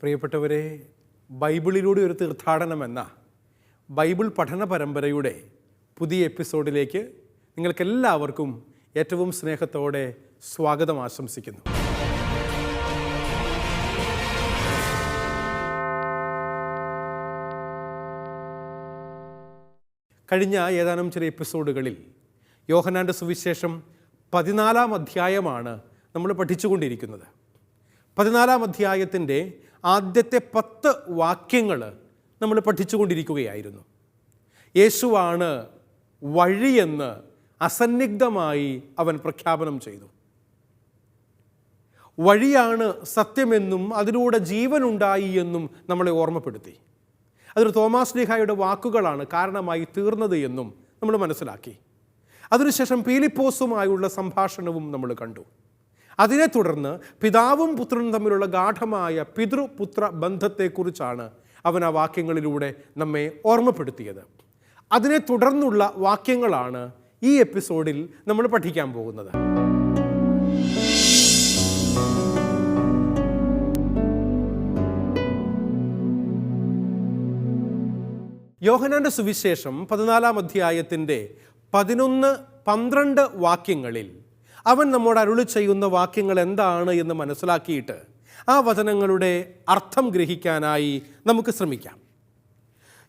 പ്രിയപ്പെട്ടവരെ, ബൈബിളിലൂടെ ഒരു തീർത്ഥാടനം എന്ന ബൈബിൾ പഠന പരമ്പരയുടെ പുതിയ എപ്പിസോഡിലേക്ക് നിങ്ങൾക്കെല്ലാവർക്കും ഏറ്റവും സ്നേഹത്തോടെ സ്വാഗതം ആശംസിക്കുന്നു. കഴിഞ്ഞ ഏതാനും ചില എപ്പിസോഡുകളിൽ യോഹന്നാൻ്റെ സുവിശേഷം 14-ാം അധ്യായമാണ് നമ്മൾ പഠിച്ചുകൊണ്ടിരിക്കുന്നത്. 14-ാം അധ്യായത്തിൻ്റെ ആദ്യത്തെ 10 വാക്യങ്ങൾ നമ്മൾ പഠിച്ചുകൊണ്ടിരിക്കുകയായിരുന്നു. യേശുവാണ് വഴിയെന്ന് അസന്നിഗ്ധമായി അവൻ പ്രഖ്യാപനം ചെയ്തു. വഴിയാണ് സത്യമെന്നും അതിലൂടെ ജീവനുണ്ടായി എന്നും നമ്മളെ ഓർമ്മപ്പെടുത്തി. അതൊരു തോമാസ് ശ്ലീഹായുടെ വാക്കുകളാണ് കാരണമായി തീർന്നത് എന്നും നമ്മൾ മനസ്സിലാക്കി. അതിനുശേഷം പീലിപ്പോസുമായുള്ള സംഭാഷണവും നമ്മൾ കണ്ടു. അതിനെ തുടർന്ന് പിതാവും പുത്രനും തമ്മിലുള്ള ഗാഢമായ പിതൃപുത്ര ബന്ധത്തെക്കുറിച്ചാണ് അവൻ ആ വാക്യങ്ങളിലൂടെ നമ്മെ ഓർമ്മപ്പെടുത്തിയത്. അതിനെ തുടർന്നുള്ള വാക്യങ്ങളാണ് ഈ എപ്പിസോഡിൽ നമ്മൾ പഠിക്കാൻ പോകുന്നത്. യോഹന്നാൻ്റെ സുവിശേഷം 14-ാം അധ്യായത്തിൻ്റെ 11-12 വാക്യങ്ങളിൽ അവൻ നമ്മോട് അരുളി ചെയ്യുന്ന വാക്യങ്ങൾ എന്താണ് എന്ന് മനസ്സിലാക്കിയിട്ട് ആ വചനങ്ങളുടെ അർത്ഥം ഗ്രഹിക്കാനായി നമുക്ക് ശ്രമിക്കാം.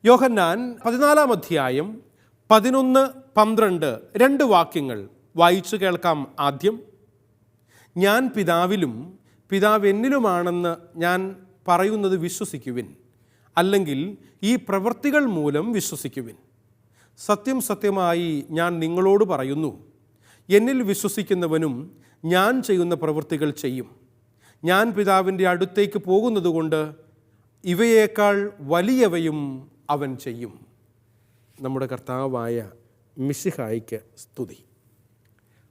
യോഹന്നാൻ 14-ാം അധ്യായം 11-12 2 വാക്യങ്ങൾ വായിച്ചു കേൾക്കാം. ആദ്യം, ഞാൻ പിതാവിലും പിതാവ് എന്നിലുമാണെന്ന് ഞാൻ പറയുന്നത് വിശ്വസിക്കുവിൻ, അല്ലെങ്കിൽ ഈ പ്രവൃത്തികൾ മൂലം വിശ്വസിക്കുവിൻ. സത്യം സത്യമായി ഞാൻ നിങ്ങളോട് പറയുന്നു, എന്നിൽ വിശ്വസിക്കുന്നവനും ഞാൻ ചെയ്യുന്ന പ്രവൃത്തികൾ ചെയ്യും. ഞാൻ പിതാവിൻ്റെ അടുത്തേക്ക് പോകുന്നതുകൊണ്ട് ഇവയേക്കാൾ വലിയവയും അവൻ ചെയ്യും. നമ്മുടെ കർത്താവായ മിശിഹായ്ക്ക് സ്തുതി.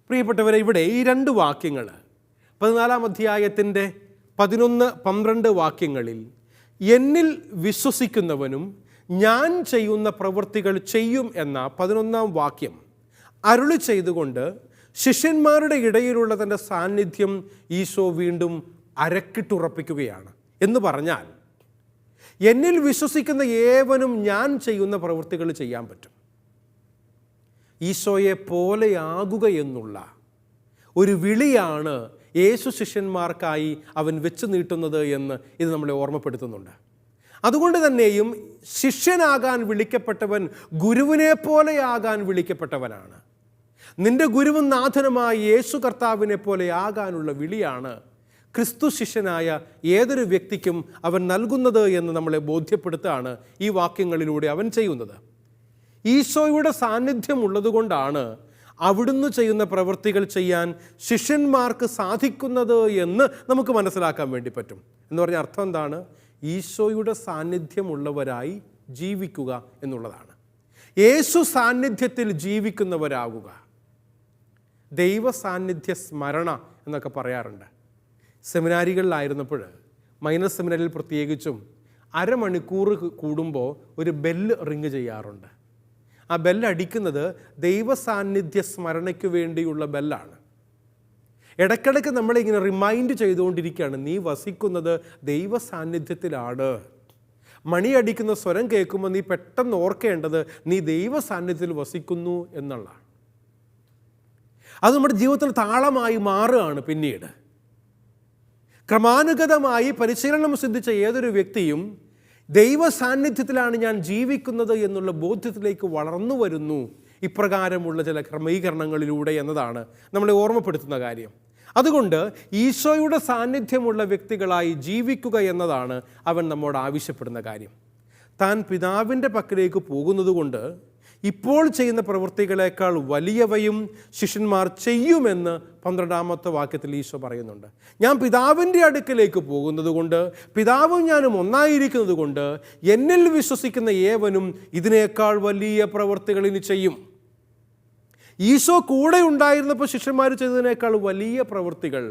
പ്രിയപ്പെട്ടവരെ, ഇവിടെ ഈ 2 വാക്യങ്ങൾ 14-ാം അധ്യായത്തിൻ്റെ 11-12 വാക്യങ്ങളിൽ എന്നിൽ വിശ്വസിക്കുന്നവനും ഞാൻ ചെയ്യുന്ന പ്രവൃത്തികൾ ചെയ്യും എന്ന 11-ാം വാക്യം അരുളി ചെയ്തുകൊണ്ട് ശിഷ്യന്മാരുടെ ഇടയിലുള്ള തൻ്റെ സാന്നിധ്യം ഈശോ വീണ്ടും അരക്കിട്ടുറപ്പിക്കുകയാണ്. എന്ന് പറഞ്ഞാൽ, എന്നിൽ വിശ്വസിക്കുന്ന ഏവനും ഞാൻ ചെയ്യുന്ന പ്രവൃത്തികൾ ചെയ്യാൻ പറ്റും. ഈശോയെ പോലെയാകുക എന്നുള്ള ഒരു വിളിയാണ് യേശു ശിഷ്യന്മാർക്കായി അവൻ വെച്ച് നീട്ടുന്നത് എന്ന് ഇത് നമ്മളെ ഓർമ്മപ്പെടുത്തുന്നുണ്ട്. അതുകൊണ്ട് തന്നെയും ശിഷ്യനാകാൻ വിളിക്കപ്പെട്ടവൻ ഗുരുവിനെ പോലെയാകാൻ വിളിക്കപ്പെട്ടവനാണ്. നിന്റെ ഗുരുവും നാഥനുമായ യേശു കർത്താവിനെ പോലെ ആകാനുള്ള വിളിയാണ് ക്രിസ്തു ശിഷ്യനായ ഏതൊരു വ്യക്തിക്കും അവൻ നൽകുന്നത് എന്ന് നമ്മളെ ബോധ്യപ്പെടുത്താണ് ഈ വാക്യങ്ങളിലൂടെ അവൻ ചെയ്യുന്നത്. ഈശോയുടെ സാന്നിധ്യം ഉള്ളതുകൊണ്ടാണ് അവിടുന്ന് ചെയ്യുന്ന പ്രവൃത്തികൾ ചെയ്യാൻ ശിഷ്യന്മാർക്ക് സാധിക്കുന്നത് എന്ന് നമുക്ക് മനസ്സിലാക്കാൻ വേണ്ടി പറ്റും. എന്ന് പറഞ്ഞ അർത്ഥം എന്താണ്? ഈശോയുടെ സാന്നിധ്യമുള്ളവരായി ജീവിക്കുക എന്നുള്ളതാണ്. യേശു സാന്നിധ്യത്തിൽ ജീവിക്കുന്നവരാകുക. ദൈവ സാന്നിധ്യ സ്മരണ എന്നൊക്കെ പറയാറുണ്ട്. സെമിനാരികളിലായിരുന്നപ്പോൾ, മൈനർ സെമിനാരിൽ പ്രത്യേകിച്ചും, അരമണിക്കൂർ കൂടുമ്പോൾ ഒരു ബെല്ല് റിങ് ചെയ്യാറുണ്ട്. ആ ബെല്ലടിക്കുന്നത് ദൈവ സാന്നിധ്യ സ്മരണയ്ക്ക് വേണ്ടിയുള്ള ബെല്ലാണ്. ഇടയ്ക്കിടയ്ക്ക് നമ്മളിങ്ങനെ റിമൈൻഡ് ചെയ്തുകൊണ്ടിരിക്കുകയാണ്, നീ വസിക്കുന്നത് ദൈവ സാന്നിധ്യത്തിലാണ്. മണിയടിക്കുന്ന സ്വരം കേൾക്കുമ്പോൾ നീ പെട്ടെന്ന് ഓർക്കേണ്ടത് നീ ദൈവ സാന്നിധ്യത്തിൽ വസിക്കുന്നു എന്നുള്ളതാണ്. അത് നമ്മുടെ ജീവിതത്തിൽ താളമായി മാറുകയാണ്. പിന്നീട് ക്രമാനുഗതമായി പരിശീലനം സിദ്ധിച്ച ഏതൊരു വ്യക്തിയും ദൈവ സാന്നിധ്യത്തിലാണ് ഞാൻ ജീവിക്കുന്നത് എന്നുള്ള ബോധ്യത്തിലേക്ക് വളർന്നു വരുന്നു ഇപ്രകാരമുള്ള ചില ക്രമീകരണങ്ങളിലൂടെ എന്നതാണ് നമ്മളെ ഓർമ്മപ്പെടുത്തുന്ന കാര്യം. അതുകൊണ്ട് ഈശോയുടെ സാന്നിധ്യമുള്ള വ്യക്തികളായി ജീവിക്കുക എന്നതാണ് അവൻ നമ്മോട് ആവശ്യപ്പെടുന്ന കാര്യം. താൻ പിതാവിൻ്റെ പക്കലേക്ക് പോകുന്നത് കൊണ്ട് ഇപ്പോൾ ചെയ്യുന്ന പ്രവൃത്തികളേക്കാൾ വലിയവയും ശിഷ്യന്മാർ ചെയ്യുമെന്ന് 12-ാമത്തെ വാക്യത്തിൽ ഈശോ പറയുന്നുണ്ട്. ഞാൻ പിതാവിൻ്റെ അടുക്കലേക്ക് പോകുന്നത് കൊണ്ട്, പിതാവും ഞാനും ഒന്നായിരിക്കുന്നത് കൊണ്ട് എന്നിൽ വിശ്വസിക്കുന്ന ഏവനും ഇതിനേക്കാൾ വലിയ പ്രവൃത്തികൾ ഇനി ചെയ്യും. ഈശോ കൂടെ ഉണ്ടായിരുന്നപ്പോൾ ശിഷ്യന്മാർ ചെയ്തതിനേക്കാൾ വലിയ പ്രവൃത്തികൾ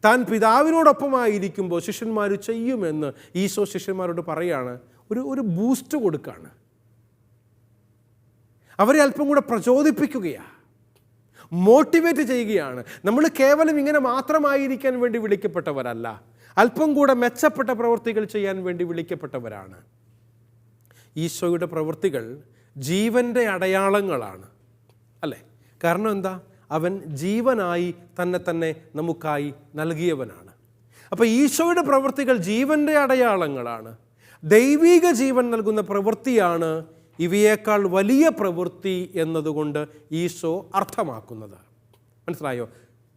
താൻ പിതാവിനോടൊപ്പമായിരിക്കുമ്പോൾ ശിഷ്യന്മാർ ചെയ്യുമെന്ന് ഈശോ ശിഷ്യന്മാരോട് പറയാണ്. ഒരു ബൂസ്റ്റ് കൊടുക്കുകയാണ്. അവരെ അല്പം കൂടെ പ്രചോദിപ്പിക്കുകയാണ്, മോട്ടിവേറ്റ് ചെയ്യുകയാണ്. നമ്മൾ കേവലം ഇങ്ങനെ മാത്രമായിരിക്കാൻ വേണ്ടി വിളിക്കപ്പെട്ടവരല്ല. അല്പം കൂടെ മെച്ചപ്പെട്ട പ്രവൃത്തികൾ ചെയ്യാൻ വേണ്ടി വിളിക്കപ്പെട്ടവരാണ്. ഈശോയുടെ പ്രവൃത്തികൾ ജീവൻ്റെ അടയാളങ്ങളാണ്, അല്ലേ? കാരണം എന്താ? അവൻ ജീവനായി തന്നെ നമുക്കായി നൽകിയവനാണ്. അപ്പോൾ ഈശോയുടെ പ്രവൃത്തികൾ ജീവൻ്റെ അടയാളങ്ങളാണ്. ദൈവിക ജീവൻ നൽകുന്ന പ്രവൃത്തിയാണ് ഇവയേക്കാൾ വലിയ പ്രവൃത്തി എന്നതുകൊണ്ട് ഈശോ അർത്ഥമാക്കുന്നത്. മനസ്സിലായോ?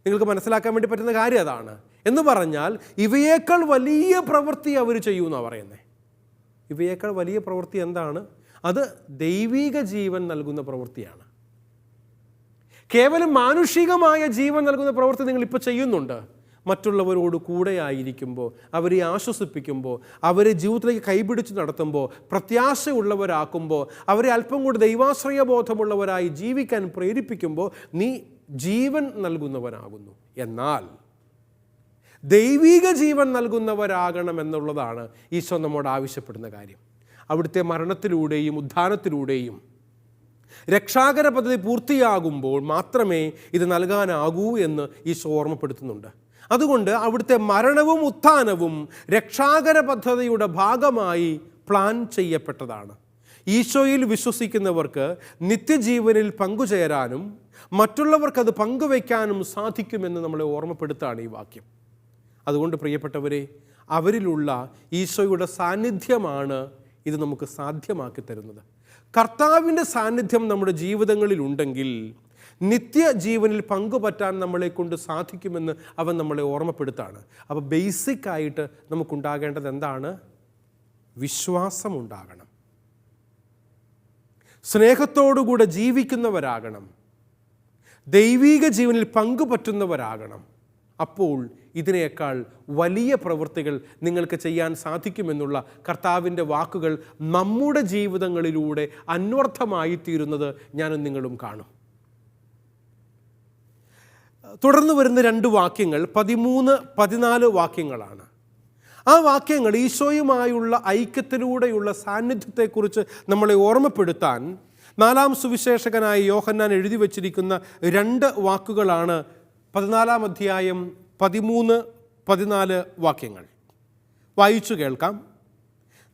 നിങ്ങൾക്ക് മനസ്സിലാക്കാൻ വേണ്ടി പറ്റുന്ന കാര്യം അതാണ്. എന്ന് പറഞ്ഞാൽ ഇവയേക്കാൾ വലിയ പ്രവൃത്തി അവർ ചെയ്യുമെന്നാണ് പറയുന്നത്. ഇവയേക്കാൾ വലിയ പ്രവൃത്തി എന്താണ്? അത് ദൈവിക ജീവൻ നൽകുന്ന പ്രവൃത്തിയാണ്. കേവലം മാനുഷികമായ ജീവൻ നൽകുന്ന പ്രവൃത്തി നിങ്ങളിപ്പോൾ ചെയ്യുന്നുണ്ട്. മറ്റുള്ളവരോട് കൂടെ ആയിരിക്കുമ്പോൾ, അവരെ ആശ്വസിപ്പിക്കുമ്പോൾ, അവരെ ജീവിതത്തിലേക്ക് കൈപിടിച്ച് നടത്തുമ്പോൾ, പ്രത്യാശയുള്ളവരാക്കുമ്പോൾ, അവരെ അല്പം കൂടി ദൈവാശ്രയ ബോധമുള്ളവരായി ജീവിക്കാൻ പ്രേരിപ്പിക്കുമ്പോൾ നീ ജീവൻ നൽകുന്നവനാകുന്നു. എന്നാൽ ദൈവിക ജീവൻ നൽകുന്നവരാകണം എന്നുള്ളതാണ് ഈശോ നമ്മോട് ആവശ്യപ്പെടുന്ന കാര്യം. അവിടുത്തെ മരണത്തിലൂടെയും ഉദ്ധാനത്തിലൂടെയും രക്ഷാകര പദ്ധതി പൂർത്തിയാകുമ്പോൾ മാത്രമേ ഇത് നൽകാനാകൂ എന്ന് ഈശോ ഓർമ്മപ്പെടുത്തുന്നുണ്ട്. അതുകൊണ്ട് അവിടുത്തെ മരണവും ഉത്ഥാനവും രക്ഷാകര പദ്ധതിയുടെ ഭാഗമായി പ്ലാൻ ചെയ്യപ്പെട്ടതാണ്. ഈശോയിൽ വിശ്വസിക്കുന്നവർക്ക് നിത്യജീവനിൽ പങ്കുചേരാനും മറ്റുള്ളവർക്കത് പങ്കുവയ്ക്കാനും സാധിക്കുമെന്ന് നമ്മളെ ഓർമ്മപ്പെടുത്താണ് ഈ വാക്യം. അതുകൊണ്ട് പ്രിയപ്പെട്ടവരെ, അവരിലുള്ള ഈശോയുടെ സാന്നിധ്യമാണ് ഇത് നമുക്ക് സാധ്യമാക്കി തരുന്നത്. കർത്താവിൻ്റെ സാന്നിധ്യം നമ്മുടെ ജീവിതങ്ങളിൽ ഉണ്ടെങ്കിൽ നിത്യജീവനിൽ പങ്കുപറ്റാൻ നമ്മളെ കൊണ്ട് സാധിക്കുമെന്ന് അവൻ നമ്മളെ ഓർമ്മപ്പെടുത്താണ്. അപ്പോൾ ബേസിക്കായിട്ട് നമുക്കുണ്ടാകേണ്ടത് എന്താണ്? വിശ്വാസമുണ്ടാകണം, സ്നേഹത്തോടുകൂടെ ജീവിക്കുന്നവരാകണം, ദൈവിക ജീവനിൽ പങ്കുപറ്റുന്നവരാകണം. അപ്പോൾ ഇതിനേക്കാൾ വലിയ പ്രവൃത്തികൾ നിങ്ങൾക്ക് ചെയ്യാൻ സാധിക്കുമെന്നുള്ള കർത്താവിൻ്റെ വാക്കുകൾ നമ്മുടെ ജീവിതങ്ങളിലൂടെ അന്വർത്ഥമായി തീരുന്നത് ഞാനും നിങ്ങളും കാണും. തുടർന്ന് വരുന്ന 2 വാക്യങ്ങൾ 13, 14 വാക്യങ്ങളാണ്. ആ വാക്യങ്ങൾ ഈശോയുമായുള്ള ഐക്യത്തിലൂടെയുള്ള സാന്നിധ്യത്തെക്കുറിച്ച് നമ്മളെ ഓർമ്മപ്പെടുത്താൻ 4-ാം സുവിശേഷകനായ യോഹന്നാൻ എഴുതി വച്ചിരിക്കുന്ന 2 വാക്കുകളാണ് 14-ാം അധ്യായം 13, 14 വാക്യങ്ങൾ. വായിച്ചു കേൾക്കാം.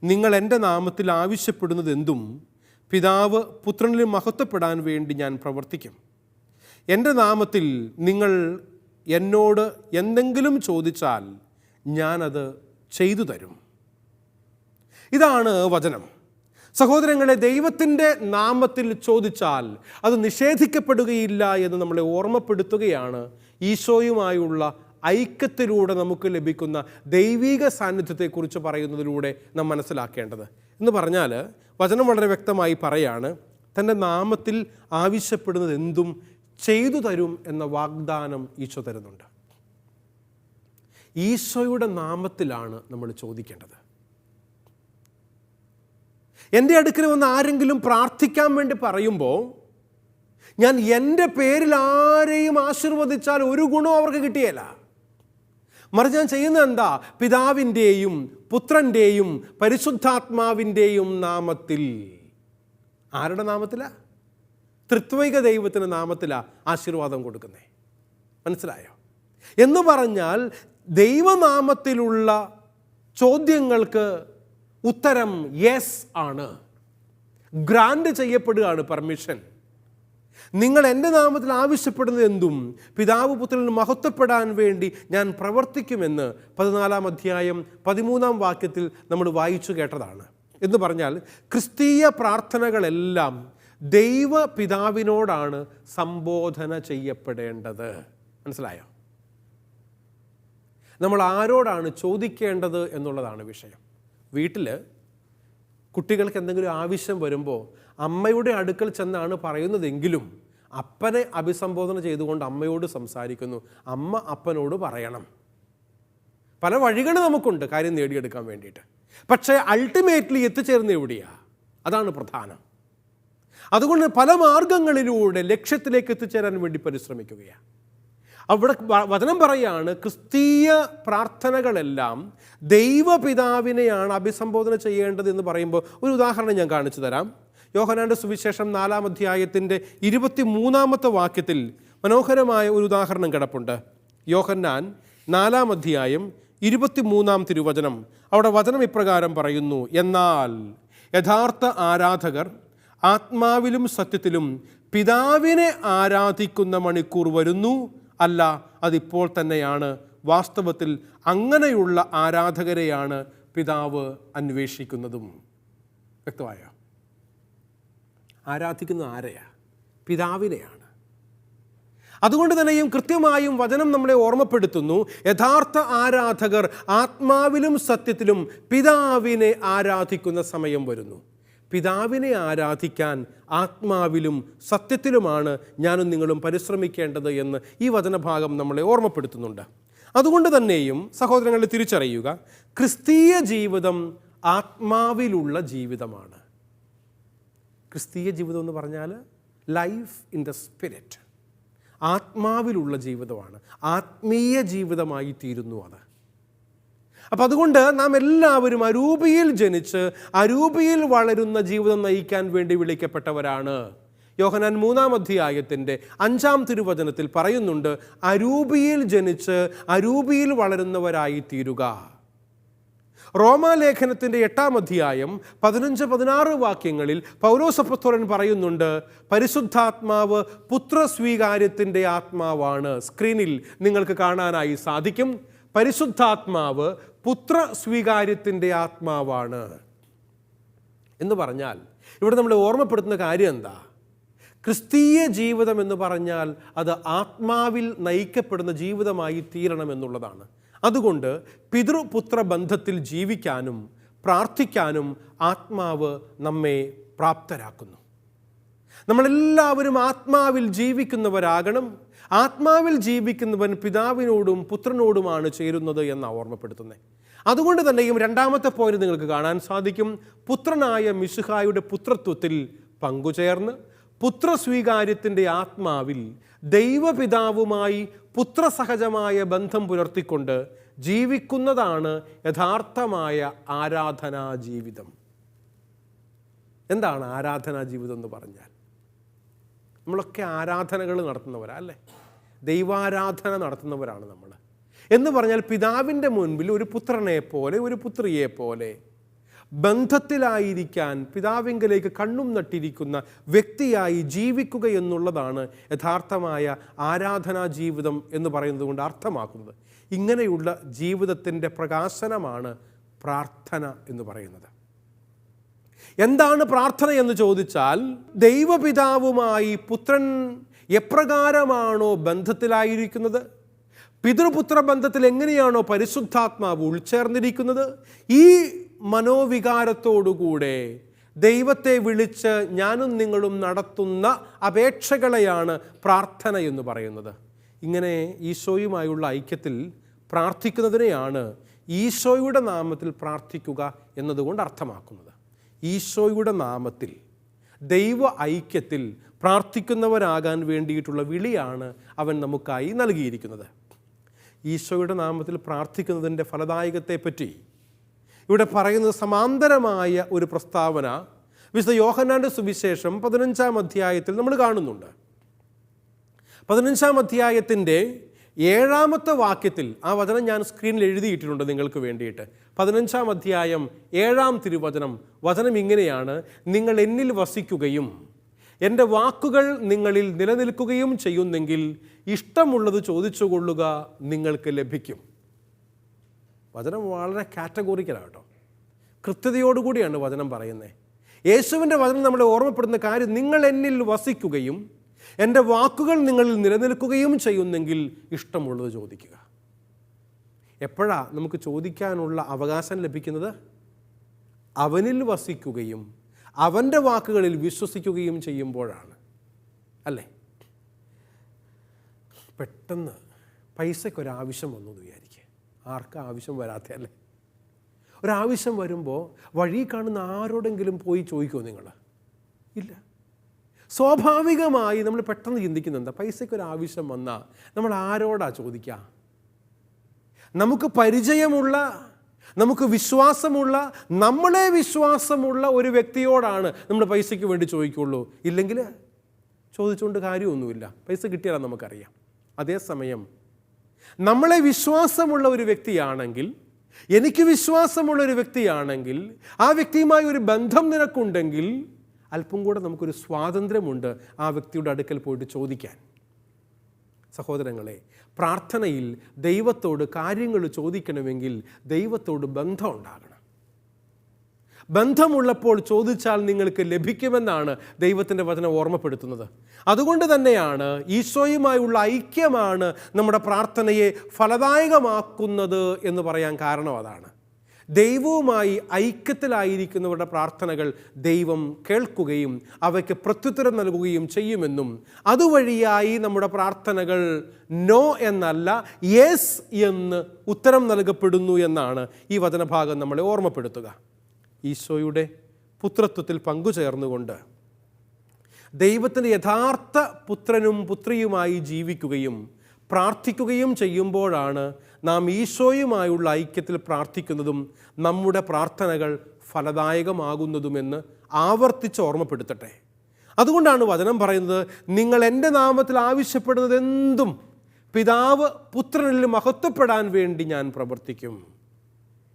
നിങ്ങൾ എൻ്റെ നാമത്തിൽ ആവശ്യപ്പെടുന്നത് എന്തും പിതാവ് പുത്രനിൽ മഹത്വപ്പെടാൻ വേണ്ടി ഞാൻ പ്രവർത്തിക്കും. എൻ്റെ നാമത്തിൽ നിങ്ങൾ എന്നോട് എന്തെങ്കിലും ചോദിച്ചാൽ ഞാനത് ചെയ്തു തരും. ഇതാണ് വചനം. സഹോദരങ്ങളെ, ദൈവത്തിൻ്റെ നാമത്തിൽ ചോദിച്ചാൽ അത് നിഷേധിക്കപ്പെടുകയില്ല എന്ന് നമ്മളെ ഓർമ്മപ്പെടുത്തുകയാണ് ഈശോയുമായുള്ള ഐക്യത്തിലൂടെ നമുക്ക് ലഭിക്കുന്ന ദൈവിക സാന്നിധ്യത്തെക്കുറിച്ച് പറയുന്നതിലൂടെ നാം മനസ്സിലാക്കേണ്ടത്. എന്ന് പറഞ്ഞാൽ വചനം വളരെ വ്യക്തമായി പറയാണ്, തൻ്റെ നാമത്തിൽ ആവശ്യപ്പെടുന്നത് എന്തും ചെയ്തു തരും എന്ന വാഗ്ദാനം ഈശോ തരുന്നുണ്ട്. ഈശോയുടെ നാമത്തിലാണ് നമ്മൾ ചോദിക്കേണ്ടത്. എൻ്റെ അടുക്കൽ വന്ന് ആരെങ്കിലും പ്രാർത്ഥിക്കാൻ വേണ്ടി പറയുമ്പോൾ ഞാൻ എൻ്റെ പേരിൽ ആരെയും ആശീർവദിച്ചാൽ ഒരു ഗുണവും അവർക്ക് കിട്ടിയല്ല. മറിച്ച് ഞാൻ ചെയ്യുന്നത് എന്താ? പിതാവിൻ്റെയും പുത്രൻ്റെയും പരിശുദ്ധാത്മാവിൻ്റെയും നാമത്തിൽ. ആരുടെ നാമത്തിലാണ്? ത്രിത്വൈക ദൈവത്തിൻ്റെ നാമത്തിലാണ് ആശീർവാദം കൊടുക്കുന്നത്. മനസ്സിലായോ? എന്ന് പറഞ്ഞാൽ ദൈവനാമത്തിലുള്ള ചോദ്യങ്ങൾക്ക് ഉത്തരം യെസ് ആണ്. ഗ്രാൻഡ് ചെയ്യപ്പെടുകയാണ് പെർമിഷൻ. നിങ്ങൾ എൻ്റെ നാമത്തിൽ ആവശ്യപ്പെടുന്നത് എന്തും പിതാവ് പുത്രനിൽ മഹത്വപ്പെടാൻ വേണ്ടി ഞാൻ പ്രവർത്തിക്കുമെന്ന് 14-ാം അധ്യായം 13-ാം വാക്യത്തിൽ നമ്മൾ വായിച്ചു കേട്ടതാണ്. എന്ന് പറഞ്ഞാൽ ക്രിസ്തീയ പ്രാർത്ഥനകളെല്ലാം ദൈവ പിതാവിനോടാണ് സംബോധന ചെയ്യപ്പെടേണ്ടത്. മനസ്സിലായോ? നമ്മൾ ആരോടാണ് ചോദിക്കേണ്ടത് എന്നുള്ളതാണ് വിഷയം. വീട്ടിൽ കുട്ടികൾക്ക് എന്തെങ്കിലും ആവശ്യം വരുമ്പോൾ അമ്മയുടെ അടുക്കൽ ചെന്നാണ് പറയുന്നതെങ്കിലും അപ്പനെ അഭിസംബോധന ചെയ്തുകൊണ്ട് അമ്മയോട് സംസാരിക്കുന്നു. അമ്മ അപ്പനോട് പറയണം. പല വഴികൾ നമുക്കുണ്ട് കാര്യം നേടിയെടുക്കാൻ വേണ്ടിയിട്ട്. പക്ഷേ അൾട്ടിമേറ്റ്ലി എത്തിച്ചേർന്ന് എവിടെയാണ്? അതാണ് പ്രധാനം. അതുകൊണ്ട് പല മാർഗങ്ങളിലൂടെ ലക്ഷ്യത്തിലേക്ക് എത്തിച്ചേരാൻ വേണ്ടി പരിശ്രമിക്കുകയാണ്. അവിടെ വചനം പറയാണ്, ക്രിസ്തീയ പ്രാർത്ഥനകളെല്ലാം ദൈവപിതാവിനെയാണ് അഭിസംബോധന ചെയ്യേണ്ടത് എന്ന് പറയുമ്പോൾ ഒരു ഉദാഹരണം ഞാൻ കാണിച്ചു തരാം. യോഹന്നാന്റെ സുവിശേഷം 4-ാം അധ്യായത്തിൻ്റെ 23-ാമത്തെ വാക്യത്തിൽ മനോഹരമായ ഒരു ഉദാഹരണം കിടപ്പുണ്ട്. യോഹന്നാൻ 4-ാം അധ്യായം 23 തിരുവചനം. അവിടെ വചനം ഇപ്രകാരം പറയുന്നു: എന്നാൽ യഥാർത്ഥ ആരാധകർ ആത്മാവിലും സത്യത്തിലും പിതാവിനെ ആരാധിക്കുന്ന മണിക്കൂർ വരുന്നു, അല്ല അതിപ്പോൾ തന്നെയാണ്. വാസ്തവത്തിൽ അങ്ങനെയുള്ള ആരാധകരെയാണ് പിതാവ് അന്വേഷിക്കുന്നതും. വ്യക്തമായ ആരാധിക്കുന്ന ആരെയാ? പിതാവിനെയാണ്. അതുകൊണ്ട് തന്നെയും കൃത്യമായും വചനം നമ്മളെ ഓർമ്മപ്പെടുത്തുന്നു, യഥാർത്ഥ ആരാധകർ ആത്മാവിലും സത്യത്തിലും പിതാവിനെ ആരാധിക്കുന്ന സമയം വരുന്നു. പിതാവിനെ ആരാധിക്കാൻ ആത്മാവിലും സത്യത്തിലുമാണ് ഞാനും നിങ്ങളും പരിശ്രമിക്കേണ്ടത് എന്ന് ഈ വചനഭാഗം നമ്മളെ ഓർമ്മപ്പെടുത്തുന്നുണ്ട്. അതുകൊണ്ട് തന്നെയും സഹോദരങ്ങളെ തിരിച്ചറിയുക, ക്രിസ്തീയ ജീവിതം ആത്മാവിലുള്ള ജീവിതമാണ്. ക്രിസ്തീയ ജീവിതം എന്ന് പറഞ്ഞാൽ ലൈഫ് ഇൻ ദ സ്പിരിറ്റ്, ആത്മാവിലുള്ള ജീവിതമാണ്. ആത്മീയ ജീവിതമായി തീരുന്നു അത്. അപ്പം അതുകൊണ്ട് നാം എല്ലാവരും അരൂപിയിൽ ജനിച്ച് അരൂപിയിൽ വളരുന്ന ജീവിതം നയിക്കാൻ വേണ്ടി വിളിക്കപ്പെട്ടവരാണ്. യോഹന്നാൻ 3-ാം അധ്യായത്തിൻ്റെ 5-ാം തിരുവചനത്തിൽ പറയുന്നുണ്ട്, അരൂപിയിൽ ജനിച്ച് അരൂപിയിൽ വളരുന്നവരായി തീരുക. റോമാലേഖനത്തിൻ്റെ 8-ാം അധ്യായം 15-16 വാക്യങ്ങളിൽ പൗലോസ് അപ്പോസ്തലൻ പറയുന്നുണ്ട്, പരിശുദ്ധാത്മാവ് പുത്രസ്വീകാര്യത്തിൻ്റെ ആത്മാവാണ്. സ്ക്രീനിൽ നിങ്ങൾക്ക് കാണാനായി സാധിക്കും. പരിശുദ്ധാത്മാവ് പുത്രസ്വീകാര്യത്തിൻ്റെ ആത്മാവാണ് എന്ന് പറഞ്ഞാൽ ഇവിടെ നമ്മൾ ഓർമ്മപ്പെടുത്തുന്ന കാര്യം എന്താ? ക്രിസ്തീയ ജീവിതം എന്ന് പറഞ്ഞാൽ അത് ആത്മാവിൽ നയിക്കപ്പെടുന്ന ജീവിതമായി തീരണമെന്നുള്ളതാണ്. അതുകൊണ്ട് പിതൃപുത്ര ബന്ധത്തിൽ ജീവിക്കാനും പ്രാർത്ഥിക്കാനും ആത്മാവ് നമ്മെ പ്രാപ്തരാക്കുന്നു. നമ്മളെല്ലാവരും ആത്മാവിൽ ജീവിക്കുന്നവരാകണം. ആത്മാവിൽ ജീവിക്കുന്നവൻ പിതാവിനോടും പുത്രനോടുമാണ് ചേരുന്നത് എന്നാണ് ഓർമ്മപ്പെടുത്തുന്നത്. അതുകൊണ്ട് തന്നെയും 2-ാമത്തെ പോയിന്റ് നിങ്ങൾക്ക് കാണാൻ സാധിക്കും. പുത്രനായ മിശിഹായുടെ പുത്രത്വത്തിൽ പങ്കുചേർന്ന് പുത്രസ്വീകാര്യത്തിൻ്റെ ആത്മാവിൽ ദൈവപിതാവുമായി പുത്രസഹജമായ ബന്ധം പുലർത്തിക്കൊണ്ട് ജീവിക്കുന്നതാണ് യഥാർത്ഥമായ ആരാധനാ ജീവിതം. എന്താണ് ആരാധനാ ജീവിതം എന്ന് പറഞ്ഞാൽ? നമ്മളൊക്കെ ആരാധനകൾ നടത്തുന്നവരാ അല്ലേ? ദൈവാരാധന നടത്തുന്നവരാണ് നമ്മൾ. എന്ന് പറഞ്ഞാൽ പിതാവിൻ്റെ മുൻപിൽ ഒരു പുത്രനെ പോലെ ഒരു പുത്രിയെ പോലെ ബന്ധത്തിലായിരിക്കാൻ പിതാവിങ്കലേക്ക് കണ്ണും നട്ടിരിക്കുന്ന വ്യക്തിയായി ജീവിക്കുക എന്നുള്ളതാണ് യഥാർത്ഥമായ ആരാധനാ ജീവിതം എന്ന് പറയുന്നത് കൊണ്ട് അർത്ഥമാക്കുന്നത്. ഇങ്ങനെയുള്ള ജീവിതത്തിൻ്റെ പ്രകാശനമാണ് പ്രാർത്ഥന എന്ന് പറയുന്നത്. എന്താണ് പ്രാർത്ഥന എന്ന് ചോദിച്ചാൽ, ദൈവപിതാവുമായി പുത്രൻ എപ്രകാരമാണോ ബന്ധത്തിലായിരിക്കുന്നത്, പിതൃപുത്ര ബന്ധത്തിൽ എങ്ങനെയാണോ പരിശുദ്ധാത്മാവ് ഉൾച്ചേർന്നിരിക്കുന്നത്, ഈ മനോവികാരത്തോടുകൂടെ ദൈവത്തെ വിളിച്ച് ഞാനും നിങ്ങളും നടത്തുന്ന അപേക്ഷകളെയാണ് പ്രാർത്ഥന എന്ന് പറയുന്നത്. ഇങ്ങനെ ഈശോയുമായുള്ള ഐക്യത്തിൽ പ്രാർത്ഥിക്കുന്നതിനെയാണ് ഈശോയുടെ നാമത്തിൽ പ്രാർത്ഥിക്കുക എന്നതുകൊണ്ട് അർത്ഥമാക്കുന്നത്. ഈശോയുടെ നാമത്തിൽ ദൈവ ഐക്യത്തിൽ പ്രാർത്ഥിക്കുന്നവരാകാൻ വേണ്ടിയിട്ടുള്ള വിളിയാണ് അവൻ നമുക്കായി നൽകിയിരിക്കുന്നത്. ഈശോയുടെ നാമത്തിൽ പ്രാർത്ഥിക്കുന്നതിൻ്റെ ഫലദായകത്തെപ്പറ്റി ഇവിടെ പറയുന്നത് സമാന്തരമായ ഒരു പ്രസ്താവന വിശുദ്ധ യോഹന്നാൻ്റെ സുവിശേഷം 15-ാം അധ്യായത്തിൽ നമ്മൾ കാണുന്നുണ്ട്. 15-ാം അധ്യായത്തിൻ്റെ 7-ാമത്തെ വാക്യത്തിൽ ആ വചനം ഞാൻ സ്ക്രീനിൽ എഴുതിയിട്ടുണ്ട് നിങ്ങൾക്ക് വേണ്ടിയിട്ട്. 15-ാം അധ്യായം 7-ാം തിരുവചനം. വചനം ഇങ്ങനെയാണ്: നിങ്ങൾ എന്നിൽ വസിക്കുകയും എൻ്റെ വാക്കുകൾ നിങ്ങളിൽ നിലനിൽക്കുകയും ചെയ്യുന്നെങ്കിൽ ഇഷ്ടമുള്ളത് ചോദിച്ചുകൊള്ളുക, നിങ്ങൾക്ക് ലഭിക്കും. വചനം വളരെ കാറ്റഗോറിക്കലാണ് കേട്ടോ. കൃത്യതയോടുകൂടിയാണ് വചനം പറയുന്നത്. യേശുവിൻ്റെ വചനം നമ്മളെ ഓർമ്മപ്പെടുന്ന കാര്യം, നിങ്ങൾ എന്നിൽ വസിക്കുകയും എൻ്റെ വാക്കുകൾ നിങ്ങളിൽ നിലനിൽക്കുകയും ചെയ്യുന്നെങ്കിൽ ഇഷ്ടമുള്ളത് ചോദിക്കുക. എപ്പോഴാണ് നമുക്ക് ചോദിക്കാനുള്ള അവകാശം ലഭിക്കുന്നത്? അവനിൽ വസിക്കുകയും അവൻ്റെ വാക്കുകളിൽ വിശ്വസിക്കുകയും ചെയ്യുമ്പോഴാണ്, അല്ലേ? പെട്ടെന്ന് പൈസയ്ക്കൊരാവശ്യം വന്നു എന്ന് വിചാരിക്കുക. ആർക്കും ആവശ്യം വരാത്ത അല്ലേ? ഒരാവശ്യം വരുമ്പോൾ വഴി കാണുന്ന ആരോടെങ്കിലും പോയി ചോദിക്കുമോ നിങ്ങൾ? ഇല്ല. സ്വാഭാവികമായി നമ്മൾ പെട്ടെന്ന് ചിന്തിക്കുന്നത് എന്താ? പൈസയ്ക്കൊരാവശ്യം വന്നാൽ നമ്മൾ ആരോടാ ചോദിക്കുക? നമുക്ക് പരിചയമുള്ള, നമുക്ക് വിശ്വാസമുള്ള, നമ്മളെ വിശ്വാസമുള്ള ഒരു വ്യക്തിയോടാണ് നമ്മൾ പൈസയ്ക്ക് വേണ്ടി ചോദിക്കുള്ളൂ. ഇല്ലെങ്കിൽ ചോദിച്ചുകൊണ്ട് കാര്യമൊന്നുമില്ല. പൈസ കിട്ടിയാൽ നമുക്കറിയാം. അതേസമയം നമ്മളെ വിശ്വാസമുള്ള ഒരു വ്യക്തിയാണെങ്കിൽ, എനിക്ക് വിശ്വാസമുള്ള ഒരു വ്യക്തിയാണെങ്കിൽ, ആ വ്യക്തിയുമായി ഒരു ബന്ധം നിനക്കുണ്ടെങ്കിൽ അല്പം കൂടെ നമുക്കൊരു സ്വാതന്ത്ര്യമുണ്ട് ആ വ്യക്തിയുടെ അടുക്കൽ പോയിട്ട് ചോദിക്കാൻ. സഹോദരങ്ങളെ, പ്രാർത്ഥനയിൽ ദൈവത്തോട് കാര്യങ്ങൾ ചോദിക്കണമെങ്കിൽ ദൈവത്തോട് ബന്ധം ഉണ്ടാകണം. ബന്ധമുള്ളപ്പോൾ ചോദിച്ചാൽ നിങ്ങൾക്ക് ലഭിക്കുമെന്നാണ് ദൈവത്തിൻ്റെ വചനം ഓർമ്മപ്പെടുത്തുന്നത്. അതുകൊണ്ട് തന്നെയാണ് ഈശോയുമായുള്ള ഐക്യമാണ് നമ്മുടെ പ്രാർത്ഥനയെ ഫലദായകമാക്കുന്നത് എന്ന് പറയാൻ കാരണം അതാണ്. ദൈവവുമായി ഐക്യത്തിലായിരിക്കുന്നവരുടെ പ്രാർത്ഥനകൾ ദൈവം കേൾക്കുകയും അവയ്ക്ക് പ്രത്യുത്തരം നൽകുകയും ചെയ്യുമെന്നും, അതുവഴിയായി നമ്മുടെ പ്രാർത്ഥനകൾ നോ എന്നല്ല യെസ് എന്ന് ഉത്തരം നൽകപ്പെടുന്നു എന്നാണ് ഈ വചനഭാഗം നമ്മളെ ഓർമ്മപ്പെടുത്തുക. ഈശോയുടെ പുത്രത്വത്തിൽ പങ്കുചേർന്നുകൊണ്ട് ദൈവത്തിൻ്റെ യഥാർത്ഥ പുത്രനും പുത്രിയുമായി ജീവിക്കുകയും പ്രാർത്ഥിക്കുകയും ചെയ്യുമ്പോഴാണ് നാം ഈശോയുമായുള്ള ഐക്യത്തിൽ പ്രാർത്ഥിക്കുന്നതും നമ്മുടെ പ്രാർത്ഥനകൾ ഫലദായകമാകുന്നതുമെന്ന് ആവർത്തിച്ച് ഓർമ്മപ്പെടുത്തട്ടെ. അതുകൊണ്ടാണ് വചനം പറയുന്നത്, നിങ്ങൾ എൻ്റെ നാമത്തിൽ ആവശ്യപ്പെടുന്നത് എന്തും പിതാവ് പുത്രനിൽ മഹത്വപ്പെടാൻ വേണ്ടി ഞാൻ പ്രവർത്തിക്കും.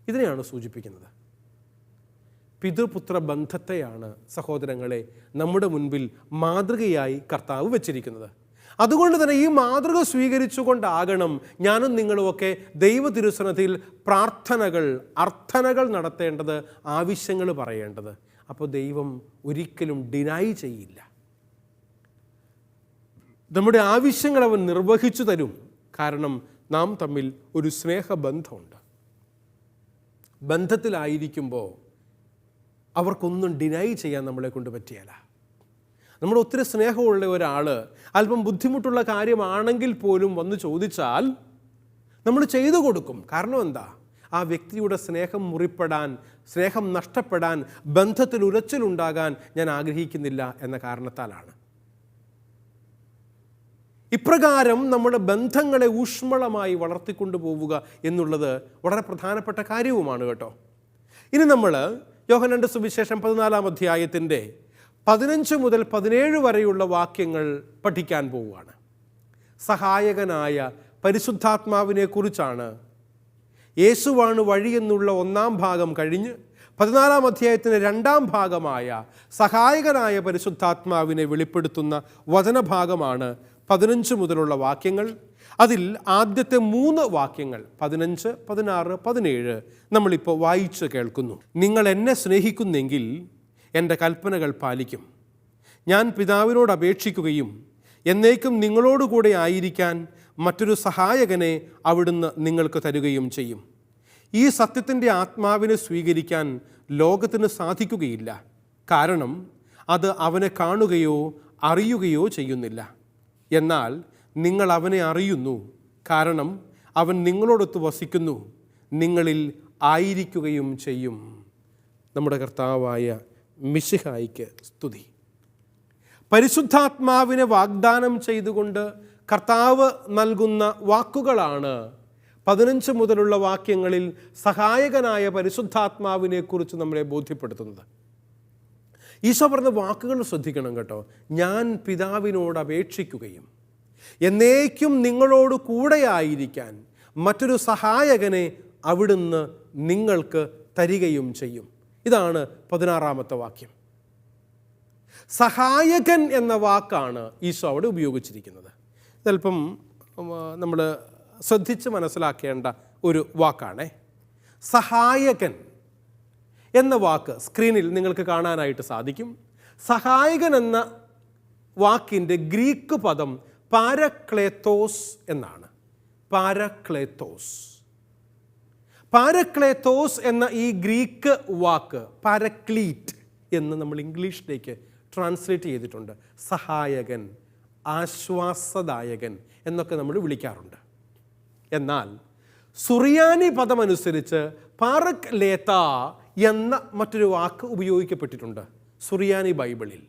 ഇതിനെയാണ് സൂചിപ്പിക്കുന്നത്. പിതൃപുത്ര ബന്ധത്തെയാണ് സഹോദരങ്ങളെ നമ്മുടെ മുൻപിൽ മാതൃകയായി കർത്താവ് വച്ചിരിക്കുന്നത്. അതുകൊണ്ട് തന്നെ ഈ മാതൃക സ്വീകരിച്ചുകൊണ്ടാകണം ഞാനും നിങ്ങളുമൊക്കെ ദൈവ തിരുസന്നിധിയിൽ പ്രാർത്ഥനകൾ, അർത്ഥനകൾ നടത്തേണ്ടത്, ആവശ്യങ്ങൾ പറയേണ്ടത്. അപ്പോൾ ദൈവം ഒരിക്കലും ഡിനൈ ചെയ്യില്ല. നമ്മുടെ ആവശ്യങ്ങൾ അവൻ നിർവഹിച്ചു തരും. കാരണം നാം തമ്മിൽ ഒരു സ്നേഹബന്ധമുണ്ട്. ബന്ധത്തിലായിരിക്കുമ്പോൾ അവർക്കൊന്നും ഡിനൈ ചെയ്യാൻ നമ്മളെ കൊണ്ട് പറ്റിയല്ല. നമ്മൾ ഒത്തിരി സ്നേഹമുള്ള ഒരാൾ അല്പം ബുദ്ധിമുട്ടുള്ള കാര്യമാണെങ്കിൽ പോലും വന്ന് ചോദിച്ചാൽ നമ്മൾ ചെയ്തു കൊടുക്കും. കാരണം എന്താ? ആ വ്യക്തിയുടെ സ്നേഹം മുറിപ്പെടാൻ, സ്നേഹം നഷ്ടപ്പെടാൻ, ബന്ധത്തിൽ ഉലച്ചിലുണ്ടാകാൻ ഞാൻ ആഗ്രഹിക്കുന്നില്ല എന്ന കാരണത്താലാണ്. ഇപ്രകാരം നമ്മുടെ ബന്ധങ്ങളെ ഊഷ്മളമായി വളർത്തിക്കൊണ്ടു പോവുക എന്നുള്ളത് വളരെ പ്രധാനപ്പെട്ട കാര്യവുമാണ് കേട്ടോ. ഇനി നമ്മൾ യോഹന്നാന്റെ സുവിശേഷം 14-ാം അധ്യായത്തിൻ്റെ 15 മുതൽ 17 വരെയുള്ള വാക്യങ്ങൾ പഠിക്കാൻ പോവുകയാണ്. സഹായകനായ പരിശുദ്ധാത്മാവിനെ കുറിച്ചാണ്. യേശുവാണ് വഴി എന്നുള്ള 1-ാം ഭാഗം കഴിഞ്ഞ് 14-ാം അധ്യായത്തിൻ്റെ 2-ാം ഭാഗമായ സഹായകനായ പരിശുദ്ധാത്മാവിനെ വെളിപ്പെടുത്തുന്ന വചനഭാഗമാണ് 15 മുതലുള്ള വാക്യങ്ങൾ. അതിൽ ആദ്യത്തെ 3 വാക്യങ്ങൾ 15, 16, 17 നമ്മളിപ്പോൾ വായിച്ച് കേൾക്കുന്നു. നിങ്ങൾ എന്നെ സ്നേഹിക്കുന്നെങ്കിൽ എൻ്റെ കൽപ്പനകൾ പാലിക്കും. ഞാൻ പിതാവിനോട് അപേക്ഷിക്കുകയും എന്നേക്കും നിങ്ങളോടുകൂടെ ആയിരിക്കാൻ മറ്റൊരു സഹായകനെ അവിടുന്ന് നിങ്ങൾക്ക് തരുകയും ചെയ്യും. ഈ സത്യത്തിൻ്റെ ആത്മാവിനെ സ്വീകരിക്കാൻ ലോകത്തിന് സാധിക്കുകയില്ല. കാരണം അത് അവനെ കാണുകയോ അറിയുകയോ ചെയ്യുന്നില്ല. എന്നാൽ നിങ്ങൾ അവനെ അറിയുന്നു. കാരണം അവൻ നിങ്ങളോടൊത്ത് വസിക്കുന്നു, നിങ്ങളിൽ ആയിരിക്കുകയും ചെയ്യും. നമ്മുടെ കർത്താവായ മിശിഹായിക്ക് സ്തുതി. പരിശുദ്ധാത്മാവിനെ വാഗ്ദാനം ചെയ്തുകൊണ്ട് കർത്താവ് നൽകുന്ന വാക്കുകളാണ് 15 മുതലുള്ള വാക്യങ്ങളിൽ സഹായകനായ പരിശുദ്ധാത്മാവിനെ കുറിച്ച് നമ്മളെ ബോധ്യപ്പെടുത്തുന്നത്. ഈശോ പറഞ്ഞ വാക്കുകൾ ശ്രദ്ധിക്കണം കേട്ടോ. ഞാൻ പിതാവിനോട് അപേക്ഷിക്കുകയും എന്നേക്കും നിങ്ങളോട് കൂടെയായിരിക്കാൻ മറ്റൊരു സഹായകനെ അവിടുന്ന് നിങ്ങൾക്ക് തരികയും ചെയ്യും. ഇതാണ് 16-ാമത്തെ വാക്യം. സഹായകൻ എന്ന വാക്കാണ് ഈശോ അവിടെ ഉപയോഗിച്ചിരിക്കുന്നത്. ചിലപ്പം നമ്മൾ ശ്രദ്ധിച്ച് മനസ്സിലാക്കേണ്ട ഒരു വാക്കാണേ. സഹായകൻ എന്ന വാക്ക് സ്ക്രീനിൽ നിങ്ങൾക്ക് കാണാനായിട്ട് സാധിക്കും. സഹായകൻ എന്ന വാക്കിൻ്റെ ഗ്രീക്ക് പദം പാരക്ലേത്തോസ് എന്നാണ്. പാരക്ലേത്തോസ്. പാരക്ലേത്തോസ് എന്ന ഈ ഗ്രീക്ക് വാക്ക് പാരക്ലീറ്റ് എന്ന് നമ്മൾ ഇംഗ്ലീഷിലേക്ക് ട്രാൻസ്ലേറ്റ് ചെയ്തിട്ടുണ്ട്. സഹായകൻ, ആശ്വാസദായകൻ എന്നൊക്കെ നമ്മൾ വിളിക്കാറുണ്ട്. എന്നാൽ സുറിയാനി പദമനുസരിച്ച് പാരക്ലേത്ത എന്ന മറ്റൊരു വാക്ക് ഉപയോഗിക്കപ്പെട്ടിട്ടുണ്ട് സുറിയാനി ബൈബിളിൽ.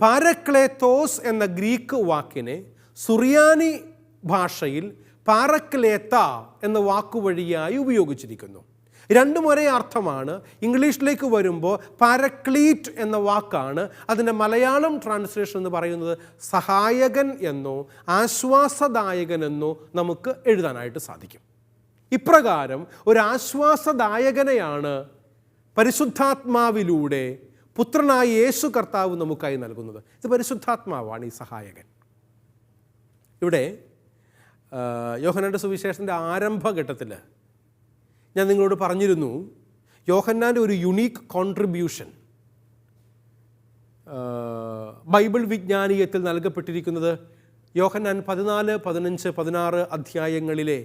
പാരക്ലേത്തോസ് എന്ന ഗ്രീക്ക് വാക്കിനെ സുറിയാനി ഭാഷയിൽ പാരക്ലേത്ത എന്ന വാക്കുവഴിയായി ഉപയോഗിച്ചിരിക്കുന്നു. രണ്ടും ഒരേ അർത്ഥമാണ്. ഇംഗ്ലീഷിലേക്ക് വരുമ്പോൾ പാരക്ലീറ്റ് എന്ന വാക്കാണ് അതിൻ്റെ മലയാളം ട്രാൻസ്ലേഷൻ എന്ന് പറയുന്നത്. സഹായകൻ എന്നോ ആശ്വാസദായകൻ എന്നോ നമുക്ക് എഴുതാനായിട്ട് സാധിക്കും. ഇപ്രകാരം ഒരു ആശ്വാസദായകനെയാണ് പരിശുദ്ധാത്മാവിലൂടെ പുത്രനായ യേശു കർത്താവ് നമുക്കായി നൽകുന്നത്. ഇത് പരിശുദ്ധാത്മാവാണ് ഈ സഹായകൻ. ഇവിടെ യോഹന്നാൻ്റെ സുവിശേഷത്തിൻ്റെ ആരംഭഘട്ടത്തിൽ ഞാൻ നിങ്ങളോട് പറഞ്ഞിരുന്നു, യോഹന്നാൻ്റെ ഒരു യുണീക്ക് കോൺട്രിബ്യൂഷൻ ബൈബിൾ വിജ്ഞാനീയത്തിൽ നൽകപ്പെട്ടിരിക്കുന്നത് യോഹന്നാൻ 14, 15, 16 അധ്യായങ്ങളിലെ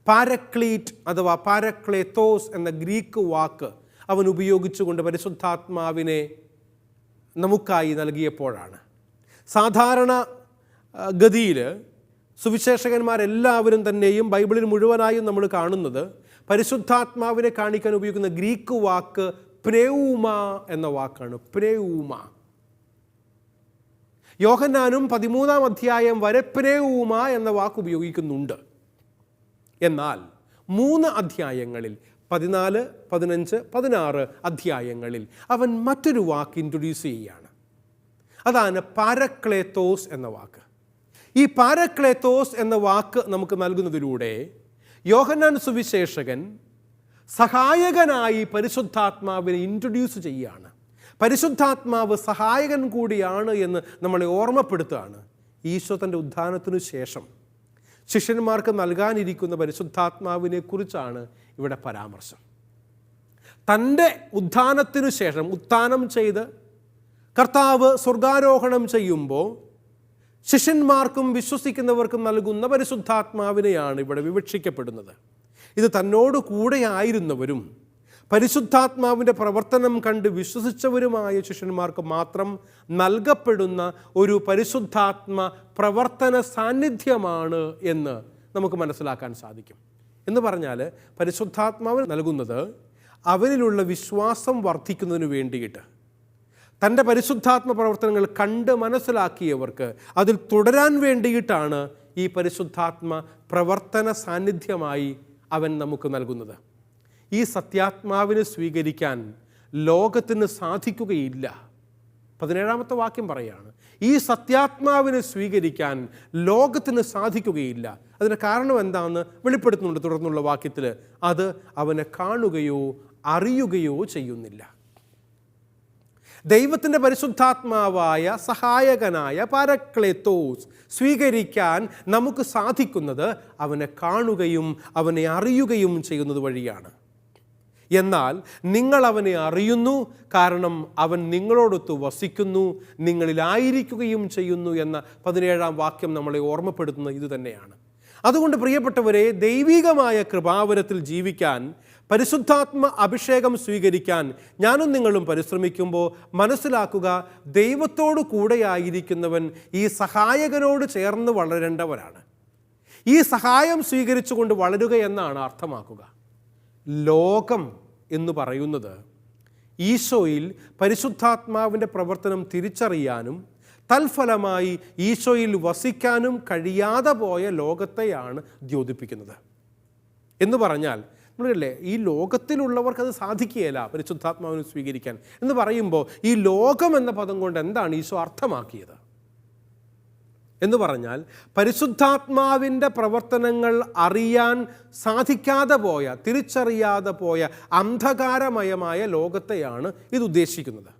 പാരക്ലീറ്റ് അഥവാ പാരക്ലേത്തോസ് എന്ന ഗ്രീക്ക് വാക്ക് അവൻ ഉപയോഗിച്ചുകൊണ്ട് പരിശുദ്ധാത്മാവിനെ നമുക്കായി നൽകിയപ്പോഴാണ്. സാധാരണ ഗതിയിൽ സുവിശേഷകന്മാരെല്ലാവരും തന്നെയും ബൈബിളിൽ മുഴുവനായും നമ്മൾ കാണുന്നത് പരിശുദ്ധാത്മാവിനെ കാണിക്കാൻ ഉപയോഗിക്കുന്ന ഗ്രീക്ക് വാക്ക് പ്നേഊമ എന്ന വാക്കാണ്. പ്നേഊമ. യോഹന്നാനും 13-ാം അധ്യായം വരെ പ്നേഊമ എന്ന വാക്ക് ഉപയോഗിക്കുന്നുണ്ട്. എന്നാൽ 3 അധ്യായങ്ങളിൽ 14, 15, 16 അധ്യായങ്ങളിൽ അവൻ മറ്റൊരു വാക്ക് ഇൻട്രൊഡ്യൂസ് ചെയ്യുകയാണ്. അതാണ് പാരക്ലേത്തോസ് എന്ന വാക്ക്. ഈ പാരക്ലേത്തോസ് എന്ന വാക്ക് നമുക്ക് നൽകുന്നതിലൂടെ യോഹന്നാൻ സുവിശേഷകൻ സഹായകനായി പരിശുദ്ധാത്മാവിനെ ഇൻട്രൊഡ്യൂസ് ചെയ്യുകയാണ്. പരിശുദ്ധാത്മാവ് സഹായകൻ കൂടിയാണ് എന്ന് നമ്മളെ ഓർമ്മപ്പെടുത്തുകയാണ്. ഈശോ തൻ്റെ ഉത്ഥാനത്തിനു ശേഷം ശിഷ്യന്മാർക്ക് നൽകാനിരിക്കുന്ന പരിശുദ്ധാത്മാവിനെ കുറിച്ചാണ് ഇവിടെ പരാമർശം. തൻ്റെ ഉത്ഥാനത്തിനു ശേഷം ഉത്ഥാനം ചെയ്ത് കർത്താവ് സ്വർഗാരോഹണം ചെയ്യുമ്പോൾ ശിഷ്യന്മാർക്കും വിശ്വസിക്കുന്നവർക്കും നൽകുന്ന പരിശുദ്ധാത്മാവിനെയാണ് ഇവിടെ വിവക്ഷിക്കപ്പെടുന്നത്. ഇത് തന്നോട് കൂടെയായിരുന്നവരും പരിശുദ്ധാത്മാവിൻ്റെ പ്രവർത്തനം കണ്ട് വിശ്വസിച്ചവരുമായ ശിഷ്യന്മാർക്ക് മാത്രം നൽകപ്പെടുന്ന ഒരു പരിശുദ്ധാത്മ പ്രവർത്തന സാന്നിധ്യമാണ് എന്ന് നമുക്ക് മനസ്സിലാക്കാൻ സാധിക്കും. എന്ന് പറഞ്ഞാൽ പരിശുദ്ധാത്മാവ് നൽകുന്നത് അവനിലുള്ള വിശ്വാസം വർദ്ധിക്കുന്നതിന് വേണ്ടിയിട്ട്, തൻ്റെ പരിശുദ്ധാത്മ പ്രവർത്തനങ്ങൾ കണ്ട് മനസ്സിലാക്കിയവർക്ക് അതിൽ തുടരാൻ വേണ്ടിയിട്ടാണ് ഈ പരിശുദ്ധാത്മ പ്രവർത്തന സാന്നിധ്യമായി അവൻ നമുക്ക് നൽകുന്നത്. ഈ സത്യാത്മാവിനെ സ്വീകരിക്കാൻ ലോകത്തിന് സാധിക്കുകയില്ല. 17-ാമത്തെ വാക്യം പറയുകയാണ്, ഈ സത്യാത്മാവിനെ സ്വീകരിക്കാൻ ലോകത്തിന് സാധിക്കുകയില്ല. അതിന് കാരണം എന്താണെന്ന് വെളിപ്പെടുത്തുന്നുണ്ട് തുടർന്നുള്ള വാക്യത്തിൽ. അത് അവനെ കാണുകയോ അറിയുകയോ ചെയ്യുന്നില്ല. ദൈവത്തിൻ്റെ പരിശുദ്ധാത്മാവായ സഹായകനായ പാരക്ലേത്തോസ് സ്വീകരിക്കാൻ നമുക്ക് സാധിക്കുന്നത് അവനെ കാണുകയും അവനെ അറിയുകയും ചെയ്യുന്നത് വഴിയാണ്. എന്നാൽ നിങ്ങൾ അവനെ അറിയുന്നു, കാരണം അവൻ നിങ്ങളോടൊത്ത് വസിക്കുന്നു, നിങ്ങളിലായിരിക്കുകയും ചെയ്യുന്നു എന്ന 17-ാം വാക്യം നമ്മളെ ഓർമ്മപ്പെടുത്തുന്നത് ഇതുതന്നെയാണ്. അതുകൊണ്ട് പ്രിയപ്പെട്ടവരെ, ദൈവികമായ കൃപാവരത്തിൽ ജീവിക്കാൻ, പരിശുദ്ധാത്മ അഭിഷേകം സ്വീകരിക്കാൻ ഞാനും നിങ്ങളും പരിശ്രമിക്കുമ്പോൾ മനസ്സിലാക്കുക, ദൈവത്തോടു കൂടെയായിരിക്കുന്നവൻ ഈ സഹായകനോട് ചേർന്ന് വളരേണ്ടവരാണ്. ഈ സഹായം സ്വീകരിച്ചുകൊണ്ട് വളരുക എന്നാണ് അർത്ഥമാക്കുക. ലോകം എന്ന് പറയുന്നത് ഈശോയിൽ പരിശുദ്ധാത്മാവിൻ്റെ പ്രവർത്തനം തിരിച്ചറിയാനും തൽഫലമായി ഈശോയിൽ വസിക്കാനും കഴിയാതെ പോയ ലോകത്തെയാണ് ദ്യോതിപ്പിക്കുന്നത്. എന്ന് പറഞ്ഞാൽ നമ്മളല്ലേ, ഈ ലോകത്തിലുള്ളവർക്ക് അത് സാധിക്കുകയില്ല പരിശുദ്ധാത്മാവിനെ സ്വീകരിക്കാൻ എന്ന് പറയുമ്പോൾ ഈ ലോകം എന്ന പദം കൊണ്ട് എന്താണ് ഈശോ അർത്ഥമാക്കിയത് എന്ന് പറഞ്ഞാൽ, പരിശുദ്ധാത്മാവിൻ്റെ പ്രവർത്തനങ്ങൾ അറിയാൻ സാധിക്കാതെ പോയ, തിരിച്ചറിയാതെ പോയ അന്ധകാരമയമായ ലോകത്തെയാണ് ഇത് ഉദ്ദേശിക്കുന്നത്.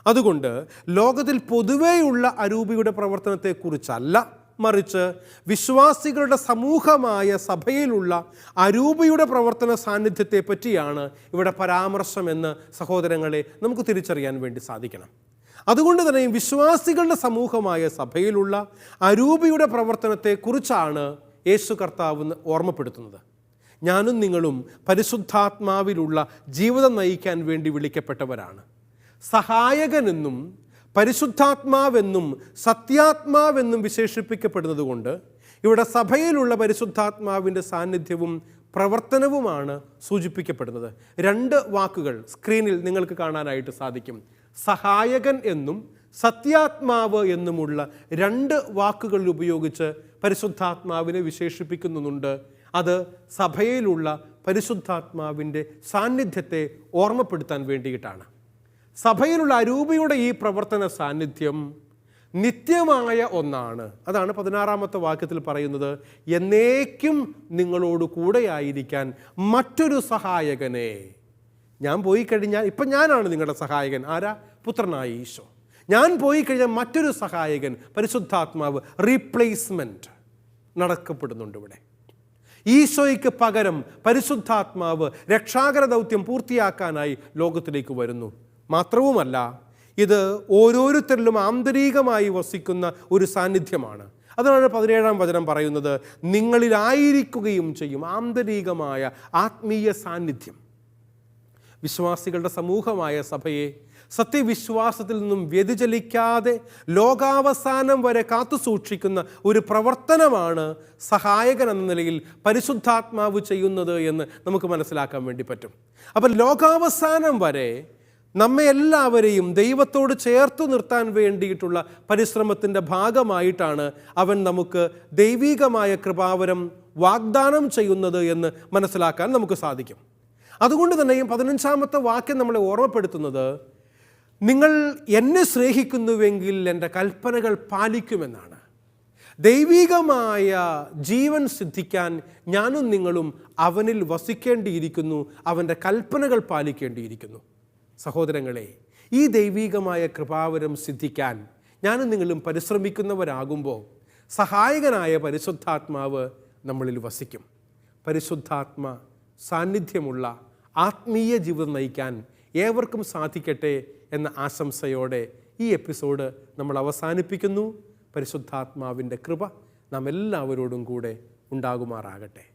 അതുകൊണ്ട് ലോകത്തിൽ പൊതുവെയുള്ള അരൂപിയുടെ പ്രവർത്തനത്തെക്കുറിച്ചല്ല, മറിച്ച് വിശ്വാസികളുടെ സമൂഹമായ സഭയിലുള്ള അരൂപിയുടെ പ്രവർത്തന സാന്നിധ്യത്തെ പറ്റിയാണ് ഇവിടെ പരാമർശമെന്ന് സഹോദരങ്ങളെ നമുക്ക് തിരിച്ചറിയാൻ വേണ്ടി സാധിക്കണം. അതുകൊണ്ട് തന്നെ വിശ്വാസികളുടെ സമൂഹമായ സഭയിലുള്ള അരൂപിയുടെ പ്രവർത്തനത്തെക്കുറിച്ചാണ് യേശു കർത്താവ് ഓർമ്മപ്പെടുത്തുന്നത്. ഞാനും നിങ്ങളും പരിശുദ്ധാത്മാവിലുള്ള ജീവിതം നയിക്കാൻ വേണ്ടി വിളിക്കപ്പെട്ടവരാണ്. സഹായകനെന്നും പരിശുദ്ധാത്മാവെന്നും സത്യാത്മാവെന്നും വിശേഷിപ്പിക്കപ്പെടുന്നത് കൊണ്ട് ഇവിടെ സഭയിലുള്ള പരിശുദ്ധാത്മാവിൻ്റെ സാന്നിധ്യവും പ്രവർത്തനവുമാണ് സൂചിപ്പിക്കപ്പെടുന്നത്. 2 വാക്കുകൾ സ്ക്രീനിൽ നിങ്ങൾക്ക് കാണാനായിട്ട് സാധിക്കും. സഹായകൻ എന്നും സത്യാത്മാവ് എന്നുമുള്ള 2 വാക്കുകൾ ഉപയോഗിച്ച് പരിശുദ്ധാത്മാവിനെ വിശേഷിപ്പിക്കുന്നുണ്ട്. അത് സഭയിലുള്ള പരിശുദ്ധാത്മാവിൻ്റെ സാന്നിധ്യത്തെ ഓർമ്മപ്പെടുത്താൻ വേണ്ടിയിട്ടാണ്. സഭയിലുള്ള അരൂപിയുടെ ഈ പ്രവർത്തന സാന്നിധ്യം നിത്യമായ ഒന്നാണ്. അതാണ് 16-ാമത്തെ വാക്യത്തിൽ പറയുന്നത്, എന്നേക്കും നിങ്ങളോട് കൂടെയായിരിക്കാൻ മറ്റൊരു സഹായകനെ. ഞാൻ പോയി കഴിഞ്ഞാൽ ഇപ്പം ഞാനാണ് നിങ്ങളുടെ സഹായകൻ. ആരാ? പുത്രനായ ഈശോ. ഞാൻ പോയി കഴിഞ്ഞാൽ മറ്റൊരു സഹായകൻ പരിശുദ്ധാത്മാവ് റീപ്ലേസ്മെൻറ്റ് നടക്കപ്പെടുന്നുണ്ട് ഇവിടെ. ഈശോയ്ക്ക് പകരം പരിശുദ്ധാത്മാവ് രക്ഷാകര ദൗത്യം പൂർത്തിയാക്കാനായി ലോകത്തിലേക്ക് വരുന്നു. മാത്രവുമല്ല, ഇത് ഓരോരുത്തരിലും ആന്തരികമായി വസിക്കുന്ന ഒരു സാന്നിധ്യമാണ്. അതാണ് 17-ാം വചനം പറയുന്നത്, നിങ്ങളിലായിരിക്കുകയും ചെയ്യും. ആന്തരികമായ ആത്മീയ സാന്നിധ്യം വിശ്വാസികളുടെ സമൂഹമായ സഭയെ സത്യവിശ്വാസത്തിൽ നിന്നും വ്യതിചലിക്കാതെ ലോകാവസാനം വരെ കാത്തു സൂക്ഷിക്കുന്ന ഒരു പ്രവർത്തനമാണ് സഹായകൻ എന്ന നിലയിൽ പരിശുദ്ധാത്മാവ് ചെയ്യുന്നത് എന്ന് നമുക്ക് മനസ്സിലാക്കാൻ വേണ്ടി പറ്റും. അപ്പം ലോകാവസാനം വരെ നമ്മെ എല്ലാവരെയും ദൈവത്തോട് ചേർത്ത് നിർത്താൻ വേണ്ടിയിട്ടുള്ള പരിശ്രമത്തിൻ്റെ ഭാഗമായിട്ടാണ് അവൻ നമുക്ക് ദൈവികമായ കൃപാവരം വാഗ്ദാനം ചെയ്യുന്നത് എന്ന് മനസ്സിലാക്കാൻ നമുക്ക് സാധിക്കും. അതുകൊണ്ട് തന്നെയും 15-ാമത്തെ വാക്യം നമ്മളെ ഓർമ്മപ്പെടുത്തുന്നത്, നിങ്ങൾ എന്നെ സ്നേഹിക്കുന്നുവെങ്കിൽ എൻ്റെ കൽപ്പനകൾ പാലിക്കുമെന്നാണ്. ദൈവികമായ ജീവൻ സിദ്ധിക്കാൻ ഞാനും നിങ്ങളും അവനിൽ വസിക്കേണ്ടിയിരിക്കുന്നു, അവൻ്റെ കൽപ്പനകൾ പാലിക്കേണ്ടിയിരിക്കുന്നു. സഹോദരങ്ങളെ, ഈ ദൈവികമായ കൃപാവരം സിദ്ധിക്കാൻ ഞാനും നിങ്ങളും പരിശ്രമിക്കുന്നവരാകുമ്പോൾ സഹായകനായ പരിശുദ്ധാത്മാവ് നമ്മളിൽ വസിക്കും. പരിശുദ്ധാത്മ സാന്നിധ്യമുള്ള ആത്മീയ ജീവിതം നയിക്കാൻ ഏവർക്കും സാധിക്കട്ടെ എന്ന ആശംസയോടെ ഈ എപ്പിസോഡ് നമ്മൾ അവസാനിപ്പിക്കുന്നു. പരിശുദ്ധാത്മാവിൻ്റെ കൃപ നാം എല്ലാവരോടും കൂടെ ഉണ്ടാകുമാറാകട്ടെ.